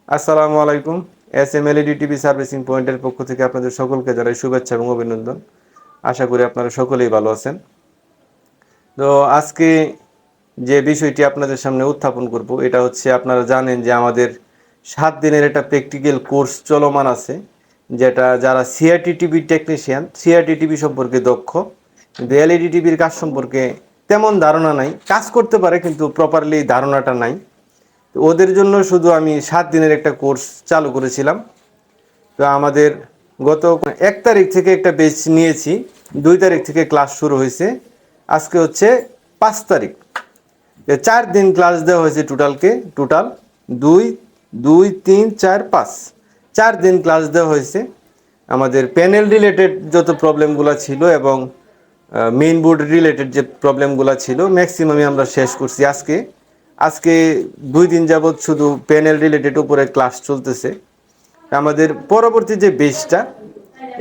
আসসালামু আলাইকুম। এসএমএলইডি TV servicing পয়েন্টের পক্ষ থেকে আপনাদের সকলকে জানাই শুভেচ্ছা এবং অভিনন্দন। আশা করি আপনারা সকলেই ভালো আছেন। তো আজকে যে বিষয়টি আপনাদের সামনে উত্থাপন করব এটা হচ্ছে, আপনারা জানেন যে আমাদের 7 দিনের একটা প্র্যাকটিক্যাল কোর্স চলমান আছে, যেটা যারা CRT TV technician, CRT TV সম্পর্কে দক্ষ, কিন্তু এলইডি টিভির কাজ সম্পর্কে তেমন ধারণা নাই, কাজ করতে পারে কিন্তু প্রপারলি ধারণাটা নাই। তো ওদের জন্য শুধু আমি 7 দিনের একটা কোর্স চালু করেছিলাম। তো আমাদের গত 1 তারিখ থেকে একটা ব্যাচ নিয়েছি, 2 তারিখ থেকে ক্লাস শুরু হয়েছে, আজকে হচ্ছে 5 তারিখ। 4 দিন ক্লাস দেওয়া হয়েছে টোটাল 2 2 3 4 5 4 দিন ক্লাস দেওয়া হয়েছে। আমাদের প্যানেল রিলেটেড যত প্রবলেমগুলো ছিল এবং মেইন বোর্ড রিলেটেড যে প্রবলেমগুলো ছিল ম্যাক্সিমামই আমরা শেষ করছি। আজকে 2 দিন যাবৎ শুধু প্যানেল রিলেটেড উপরে ক্লাস চলতেছে। আমাদের পরবর্তী যে বেচটা,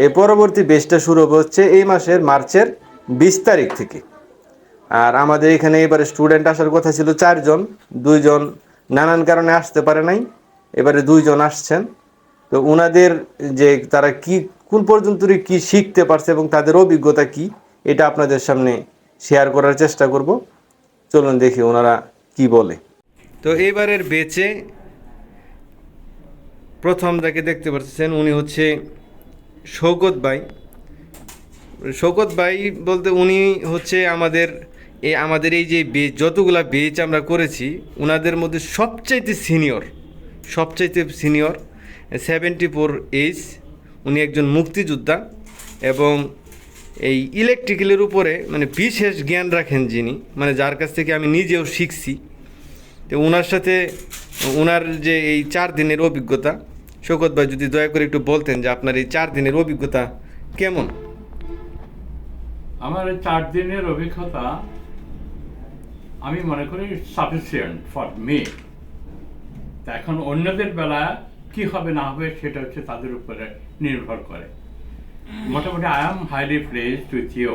এই পরবর্তী বেচটা শুরু হচ্ছে এই মাসের মার্চের 20 তারিখ থেকে। আর আমাদের এখানে এবারে স্টুডেন্ট আসার কথা ছিল 4 জন, 2 জন নানান কারণে আসতে পারে নাই, এবারে 2 জন আসছেন। তো ওনাদের যে তারা কোন পর্যন্ত কি শিখতে পারছে এবং তাদের অভিজ্ঞতা কি, এটা আপনাদের সামনে শেয়ার করার চেষ্টা করব। চলুন দেখি ওনারা কি বলে। তো এবারের বেচে প্রথম যাকে দেখতে পাচ্ছেন উনি হচ্ছে শৌকত ভাই বলতে উনি হচ্ছে আমাদের এই যে বেচ, যতগুলা বেচ আমরা করেছি ওনাদের মধ্যে সবচাইতে সিনিয়র 74 এইজ। উনি একজন মুক্তিযোদ্ধা এবং এই ইলেকট্রিক্যালের উপরে মানে বিশেষ জ্ঞান রাখেন যিনি, মানে যার কাছ থেকে আমি নিজেও শিখছি। তো ওনার সাথে ওনার যে এই 4 দিনের অভিজ্ঞতা, শৌকত ভাই যদি দয়া করে একটু বলতেন যে আপনার এই 4 দিনের অভিজ্ঞতা কেমন? আমার এই 4 দিনের অভিজ্ঞতা আমি মনে করি সাফিসিয়েন্ট ফর মি। এখন অন্যদের বেলা কি হবে না হবে সেটা হচ্ছে তাদের উপরে নির্ভর করে। মোটামুটি I am highly pleased with you.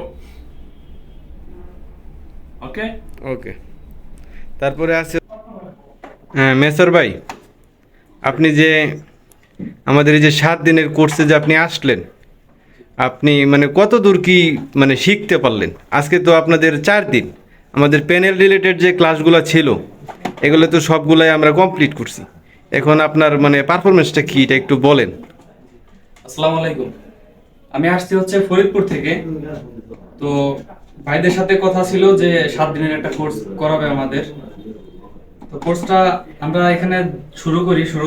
Okay. তারপরে আছে মেসর ভাই, আপনি যে আমাদের এই যে 7 দিনের কোর্সে যে আপনি আসলেন, আপনি মানে কত দূর কি মানে শিখতে পারলেন? আজকে তো আপনাদের 4 দিন, আমাদের প্যানেল রিলেটেড যে ক্লাসগুলো ছিল এগুলো তো সবগুলাই আমরা কমপ্লিট করছি। এখন আপনার মানে পারফরমেন্সটা কি, এটা একটু বলেন। আসসালামু আলাইকুম। আমি আসছি হচ্ছে ফরিদপুর থেকে। তো ভাইদের সাথে কথা ছিল যে 7 দিনের একটা কোর্স করাবে আমাদের। তো কোর্সটা আমরা এখানে শুরু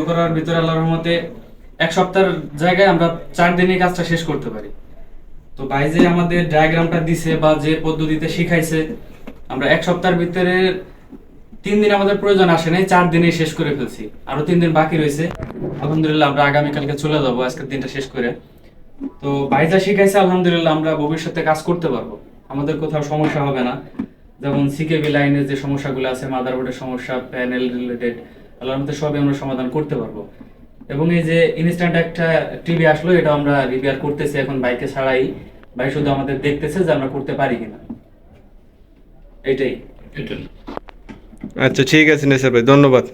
করার ভিতরে আল্লাহর রহমতে 1 সপ্তাহের জায়গায় আমরা 4 দিনে কাজটা শেষ করতে পারি। তো ভাই যে আমাদের ডায়াগ্রামটা দিছে বা যে পদ্ধতিতে শিখাইছে, আমরা 1 সপ্তাহের ভিতরে 3 দিন আমাদের প্রয়োজন আসে নাই, 4 দিনে শেষ করে ফেলছি। আরো 3 দিন বাকি রয়েছে। আলহামদুলিল্লাহ আমরা আগামীকালকে চলে যাবো আজকের দিনটা শেষ করে। তো ভাই যা শিখাইছে আলহামদুলিল্লাহ আমরা ভবিষ্যতে কাজ করতে পারবো, আমাদের কোথাও সমস্যা হবে না। যেমন সিকেভি লাইনের যে সমস্যাগুলো আছে, মাদারবোর্ডের সমস্যা, প্যানেল রিলেটেড, আল্লাহর মধ্যে সবই আমরা সমাধান করতে পারবো। এবং এই যে ইনস্ট্যান্ট একটা টিভি আসলো, এটা আমরা রিপেয়ার করতেছি এখন বাইকে ছাড়াই। ভাই শুধু আমাদের দেখতেছে যে আমরা করতে পারি কিনা, এটাই। আচ্ছা, ঠিক আছে নেসার ভাই, ধন্যবাদ।